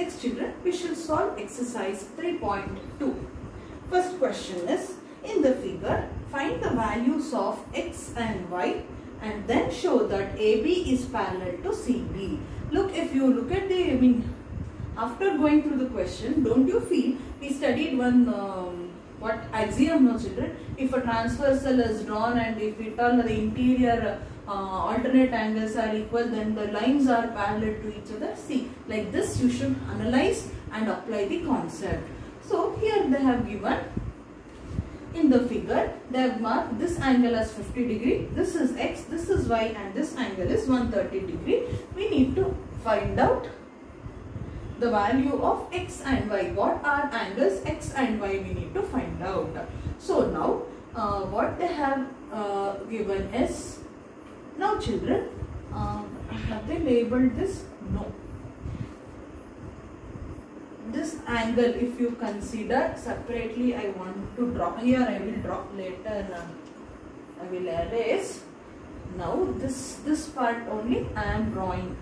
Next children, we shall solve exercise 3.2. First question is, in the figure, find the values of x and y and then show that AB is parallel to CD. Look, if you look at the, after going through the question, don't you feel we studied one axiom, no children? If a transversal is drawn and if we turn the interior alternate angles are equal, then the lines are parallel to each other. See, like this you should analyze and apply the concept. So here they have given, in the figure they have marked this angle as 50 degree, this is x, this is y, and this angle is 130 degree. We need to find out the value of x and y. What are angles x and y we need to find out. So now what they have given is, now children, have they labeled this? No. This angle, if you consider separately, I want to draw here, I will draw later, I will erase. Now this part only I am drawing.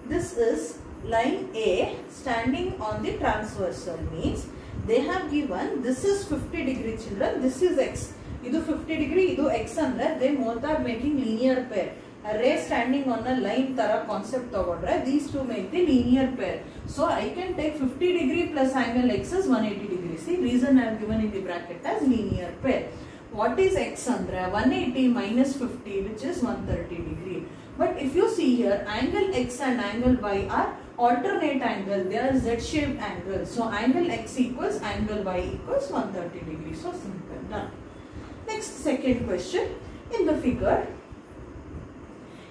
This is line A standing on the transversal, means they have given this is 50 degree children, this is x. Idu 50 degree, idu x andre, they both are making linear pair. A ray standing on a line tara concept tagondre, these two make the linear pair. So I can take 50 degree plus angle x is 180 degree. See, reason I have given in the bracket as linear pair. What is x andre? 180 minus 50, which is 130 degree. But if you see here, angle x and angle y are alternate angle, they are z-shaped angles. So angle x equals angle y equals 130 degree. So simple, done. Next, second question. In the figure,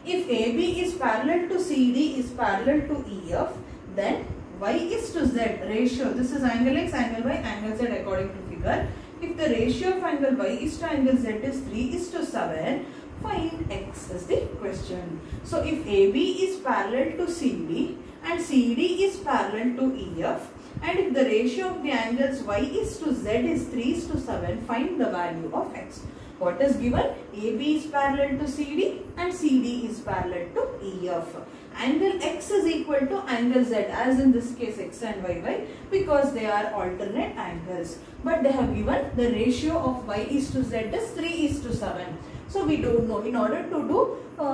if AB is parallel to CD is parallel to EF, then y is to z ratio, this is angle x, angle y, angle z according to figure. If the ratio of angle y is to angle z is 3:7, find x is the question. So if AB is parallel to CD and CD is parallel to EF, and if the ratio of the angles y is to z is 3:7, find the value of x. What is given? AB is parallel to CD and CD is parallel to EF. Angle x is equal to angle z, as in this case x and y, because they are alternate angles. But they have given the ratio of y is to z is 3:7. So we don't know. In order to do,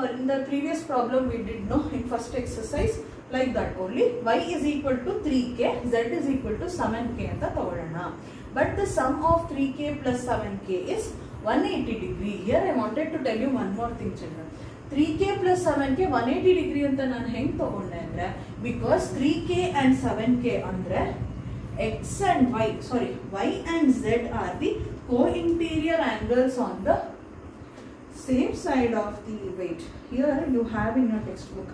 in the previous problem we did know in first exercise, like that only, y is equal to 3k, z is equal to 7k anta tagodana. But the sum of 3k plus 7k is 180 degree. Here I wanted to tell you one more thing children. 3k plus 7k 180 degree anta nanu heng tagonde andre, because 3k and 7k andre x and y, y and z are the co-interior angles on the same side of the weight. Here you have in your textbook.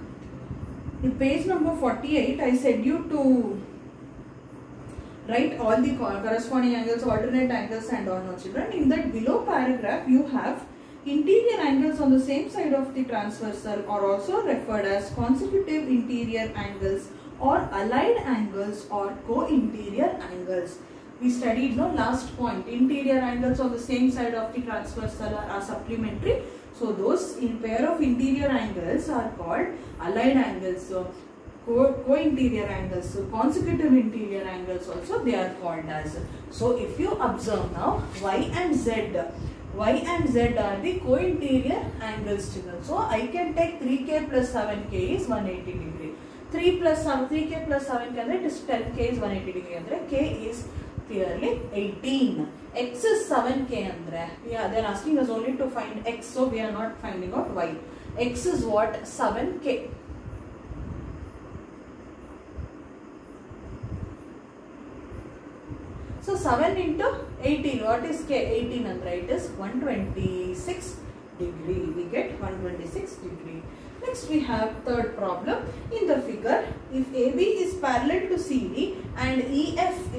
In page number 48, I said you to write all the corresponding angles, alternate angles and all, no children. In that below paragraph, you have interior angles on the same side of the transversal are also referred as consecutive interior angles or allied angles or co-interior angles. We studied last point, interior angles on the same side of the transversal are supplementary. So those in pair of interior angles are called allied angles. So co-interior angles, so consecutive interior angles also they are called as. So if you observe now, y and z are the co-interior angles children. So I can take 3k plus 7k is 180 degree. 3k plus 7k it is 10k is 180 degree andre, k is clearly 18. X is 7k andre. Yeah, they are asking us only to find x, so we are not finding out y. X is what? 7k. So 7 into 18, what is k? 18 and right is 126 degree. We get 126 degree. Next we have third problem. In the figure, if AB is parallel to CD and EF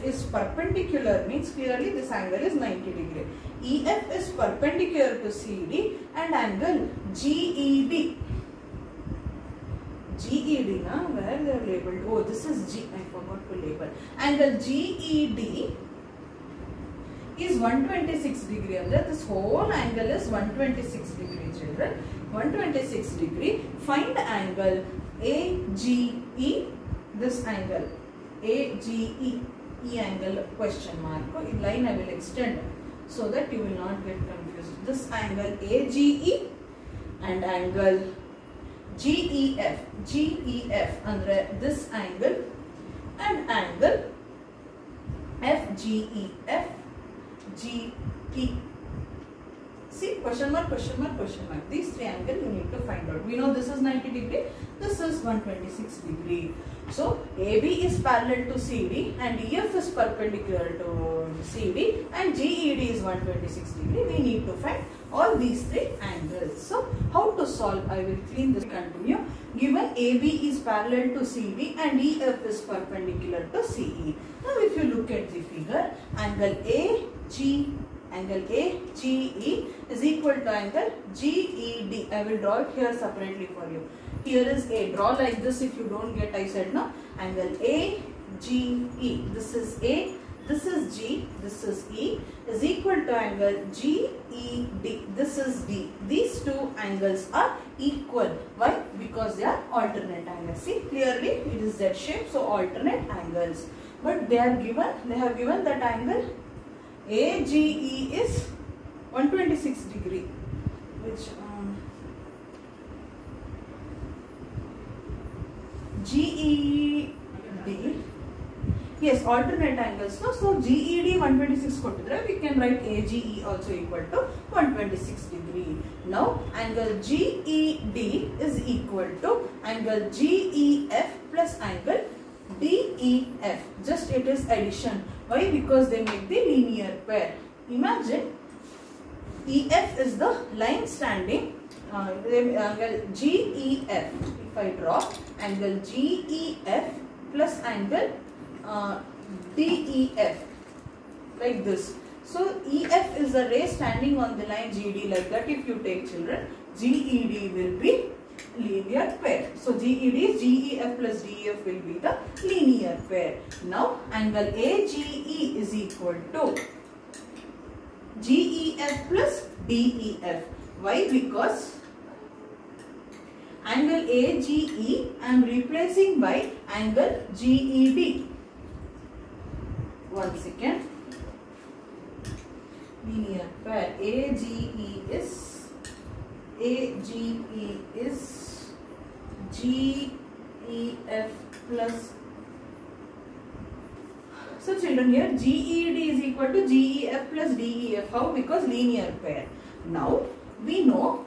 is perpendicular, means clearly this angle is 90 degree. EF is perpendicular to CD and angle GED. GED, na? Where they are labeled? Oh, this is G. I forgot to label. Angle GED is 126 degree. This whole angle is 126 degree, children. 126 degree. Find angle AGE, this angle AGE, E angle question mark. In line I will extend so that you will not get confused. This angle AGE and angle GEF, andre this angle and angle FGE, FGE. See, question mark, question mark, question mark. These three angles you need to find out. We know this is 90 degree, this is 126 degree. So, AB is parallel to CD and EF is perpendicular to CD and GED is 126 degree. We need to find all these three angles. So, how to solve? I will clean this. Continue. Given AB is parallel to CD and EF is perpendicular to CE. Now, if you look at the figure, angle AGE is equal to angle GED. I will draw it here separately for you. Here is A. Draw like this if you don't get. I said no. Angle AGE. This is A. This is G. This is E. Is equal to angle GED. This is D. These two angles are equal. Why? Because they are alternate angles. See, clearly it is Z shape. So alternate angles. But they are given. They have given that angle AGE is 126 degree, which GED, yes, alternate angles. So GED 126 kottidre, we can write AGE also equal to 126 degree. Now angle GED is equal to angle GEF plus angle DEF. Just it is addition. Why? Because they make the linear pair. Imagine EF is the line standing, angle GEF. If I draw angle GEF plus angle DEF like this. So EF is a ray standing on the line GD like that. If you take children, GED will be linear pair. So GED is GEF plus DEF will be the linear pair. Now angle AGE is equal to GEF plus DEF. Why? Because angle AGE I am replacing by angle GED. One second. Linear pair. AGE is GEF plus. So children, here GED is equal to GEF plus DEF. How? Because linear pair. Now we know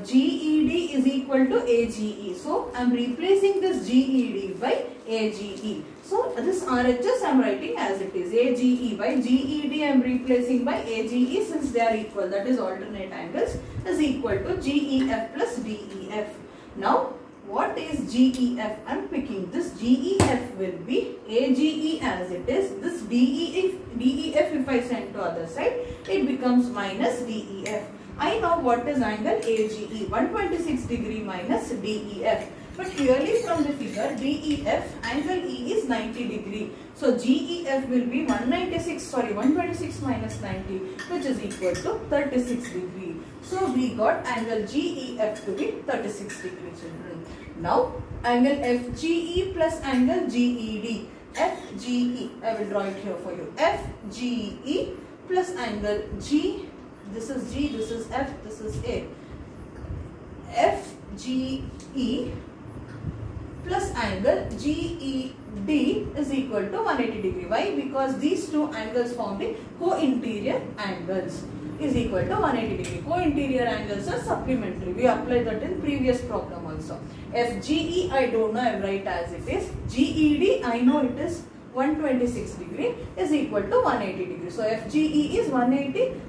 GED is equal to AGE. So I am replacing this GED by AGE. So this RHS I am writing as it is. AGE by GED I am replacing by AGE since they are equal. That is alternate angles is equal to GEF plus DEF. Now what is GEF? I am picking this. GEF will be AGE as it is. This DEF if I send to other side, it becomes minus DEF. I know what is angle AGE, 126 degree minus DEF. But clearly from the figure, DEF, angle E is 90 degree. So GEF will be 126 minus 90, which is equal to 36 degree. So we got angle GEF to be 36 degree, children. Now angle FGE plus angle GED. FGE, I will draw it here for you. FGE plus angle G. This is G, this is F, this is A. FGE plus angle GED is equal to 180 degree. Why? Because these two angles form the co-interior angles is equal to 180 degree. Co-interior angles are supplementary. We applied that in previous problem also. FGE I don't know, I write as it is. GED I know it is 126 degree is equal to 180 degree. So FGE is 180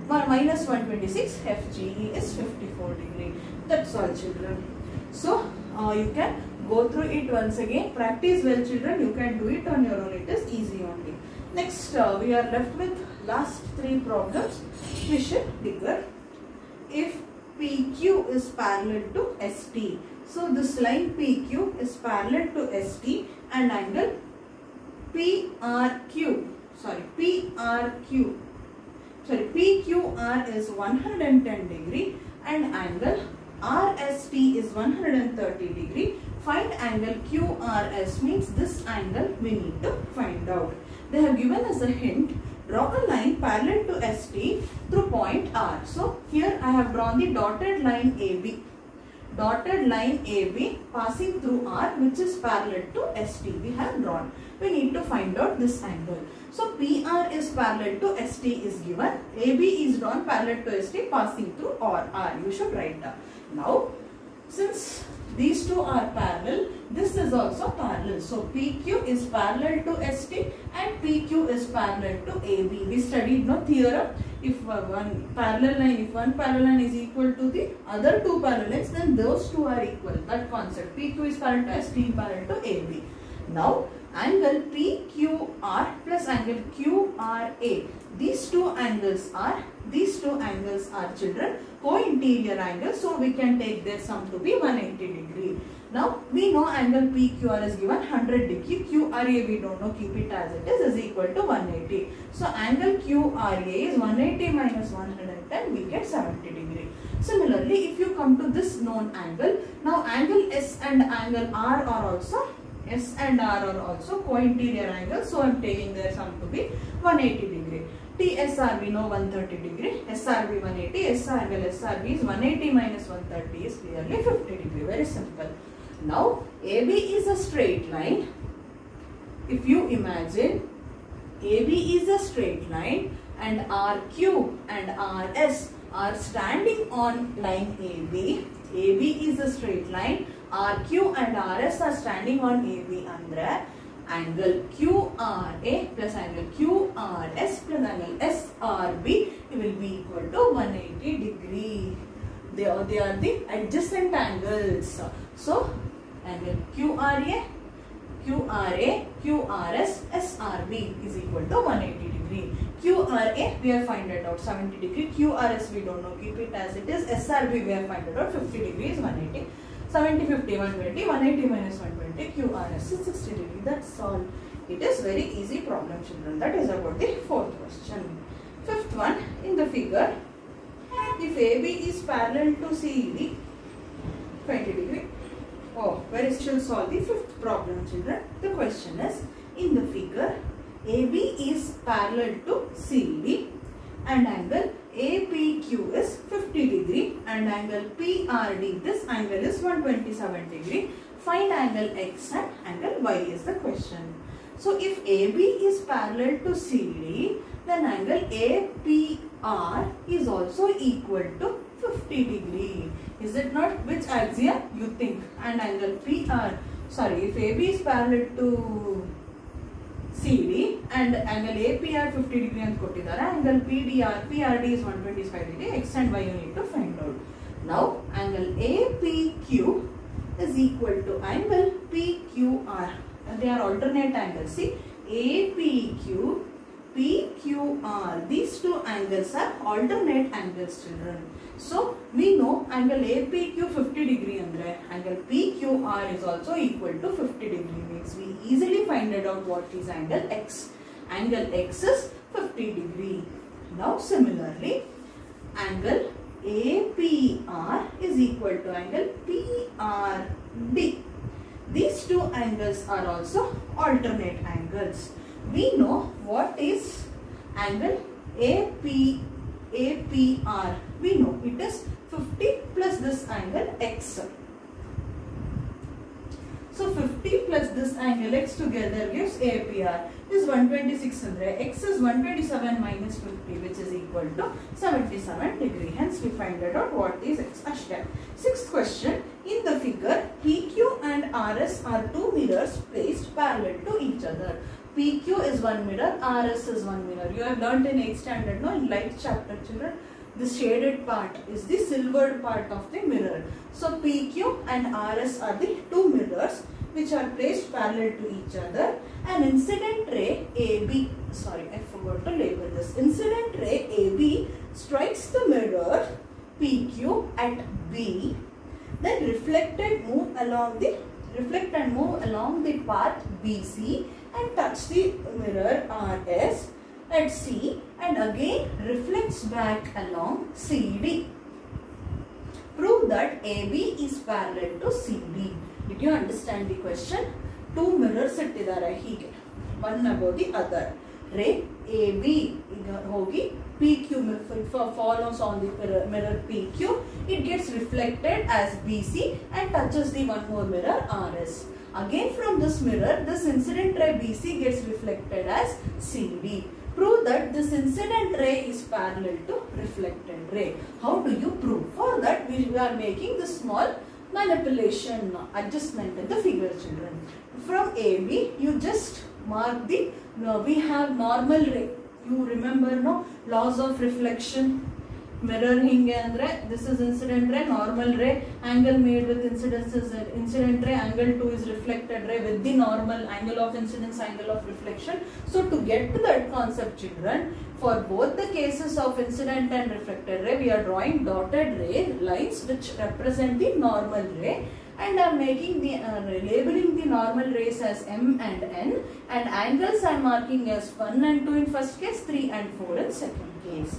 minus 126, FGE is 54 degree. That's all, children. So you can go through it once again. Practice well, children. You can do it on your own. It is easy only. Next we are left with last three problems. We should figure if PQ is parallel to ST. So this line PQ is parallel to ST and angle PQR is 110 degree and angle RST is 130 degree. find angle QRS means this angle we need to find out. They have given us a hint. Draw a line parallel to ST through point R. So here I have drawn the dotted line AB. Dotted line AB passing through R, which is parallel to ST. We have drawn. We need to find out this angle. So PR is parallel to ST is given. AB is drawn parallel to ST passing through R. You should write down. Now, since these two are parallel, this is also parallel. So PQ is parallel to ST and PQ is parallel to AB. We studied no theorem. If one parallel line is equal to the other two parallel lines, then those two are equal. That concept. PQ is parallel to ST parallel to AB. Now angle PQR plus angle QRA. These two angles are children co-interior angles, so we can take their sum to be 180 degree. Now we know angle PQR is given 100 degree, QRA we don't know, keep it as it is equal to 180. So angle QRA is 180 minus 110, we get 70 degree. Similarly, if you come to this known angle, now angle S and angle R are also co-interior angles, so I am taking their sum to be 180 degree. TSR we know 130 degree, SRB 180, angle SRB is 180 minus 130 is clearly 50 degree, very simple. Now AB is a straight line. If you imagine AB is a straight line and RQ and RS are standing on line AB. AB is a straight line, RQ and RS are standing on AB andre angle QRA plus angle QRS plus angle SRB will be equal to 180 degree. They are the adjacent angles. So angle QRA, QRS, SRB is equal to 180 degree. QRA we have found it out 70 degree. QRS we don't know, keep it as it is. SRB we have found it out 50 degrees 180. 70, 50, 120, 180 minus 120, QRS is 60 degree. That's all. It is very easy problem, children. That is about the fourth question. Fifth one, in the figure, if AB is parallel to CD, 20 degree. Oh, where is shall solve the fifth problem, children? The question is, in the figure, AB is parallel to CD and angle APQ is 50 degree and angle PRD, this angle is 127 degree. Find angle X and angle Y is the question. So if AB is parallel to CD, then angle APR is also equal to 50 degree. Is it not? Which axiom you think? And angle if AB is parallel to CD and angle APR 50 degree and kottidare, angle PRD is 125 degree, X and Y you need to find out. Now angle APQ is equal to angle PQR. They are alternate angles. See, APQ, PQR, these two angles are alternate angles, children. So we know angle APQ 50 degree andre angle PQR is also equal to 50 degree, means we easily find out what is angle X. Angle X is 50 degree. Now similarly, angle APR is equal to angle PRD. These two angles are also alternate angles. We know what is angle APR. We know it is 50 plus this angle X. So 50 plus this angle X together gives APR is 126 hundred. X is 127 minus 50, which is equal to 77 degree. Hence we find out what is X. Sixth question. In the figure, PQ and RS are two mirrors placed parallel to each other. PQ is one mirror, RS is one mirror. You have learnt in 8th standard, no? In light chapter, children. The shaded part is the silvered part of the mirror. So PQ and RS are the two mirrors which are placed parallel to each other. An incident ray AB, I forgot to label this. Incident ray AB strikes the mirror PQ at B. Then reflect and move along the path BC and touch the mirror RS at C and again reflects back along CD. Prove that AB is parallel to CD. Did you understand the question? Two mirrors ಇಟ್ಟಿದ್ದಾರೆ ಹೀಗೆ, one above the other. Ray AB ಈಗ ಹೋಗಿ PQ follows on the mirror PQ. It gets reflected as BC and touches the one more mirror RS. Again from this mirror, this incident ray BC gets reflected as CD. Prove that this incident ray is parallel to reflected ray. How do you prove? For that we are making this small manipulation adjustment in the figure, children. From AB you just mark the we have normal ray. You remember no laws of reflection. Mirror hinge andre this is incident ray, normal ray, angle made with incidence is incident ray, angle 2 is reflected ray with the normal angle of incidence, angle of reflection. So to get to that concept, children, for both the cases of incident and reflected ray, we are drawing dotted ray lines which represent the normal ray, and I am making the labeling the normal rays as M and N, and angles I am marking as 1 and 2 in first case, 3 and 4 in second case.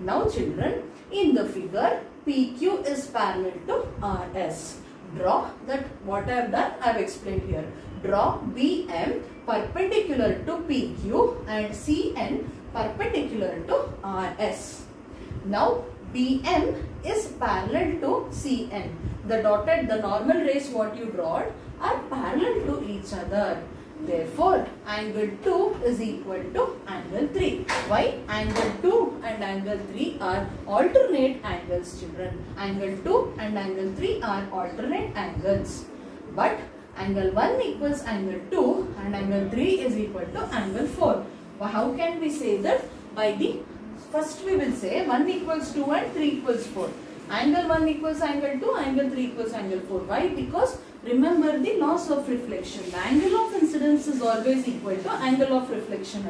Now children, in the figure PQ is parallel to RS. Draw that what I have done, I have explained here. Draw BM perpendicular to PQ and CN perpendicular to RS. Now BM is parallel to CN. The normal rays what you drawed are parallel to each other. Therefore, angle 2 is equal to angle 3. Why? Angle 2 and angle 3 are alternate angles, children. Angle 2 and angle 3 are alternate angles. But angle 1 equals angle 2 and angle 3 is equal to angle 4. Well, how can we say that? By the first we will say 1 equals 2 and 3 equals 4. Angle 1 equals angle 2, angle 3 equals angle 4. Why? Because remember the laws of reflection. The angle of incidence is always equal to angle of reflection.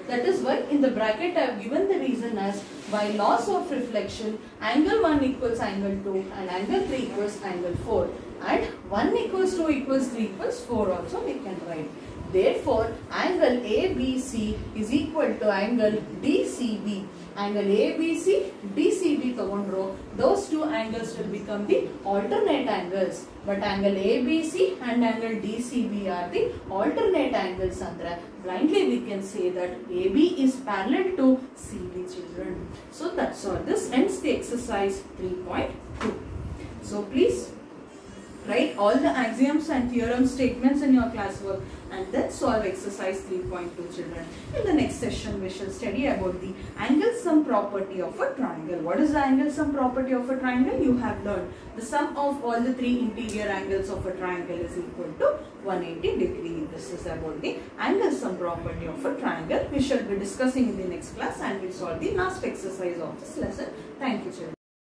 That is why in the bracket I have given the reason as by laws of reflection, angle 1 equals angle 2 and angle 3 equals angle 4. And 1 equals 2 equals 3 equals 4 also we can write. Therefore, angle ABC is equal to angle DCB. Angle ABC, DCB tagondro, those two angles will become the alternate angles. But angle ABC and angle DCB are the alternate angles. Andre blindly we can say that AB is parallel to CD, children. So that's all. This ends the exercise 3.2. So please write all the axioms and theorem statements in your classwork and then solve exercise 3.2, children. In the next session we shall study about the angle sum property of a triangle. What is the angle sum property of a triangle? You have learned the sum of all the three interior angles of a triangle is equal to 180 degree. This is about the angle sum property of a triangle. We shall be discussing in the next class and we will solve the last exercise of this lesson. Thank you, children.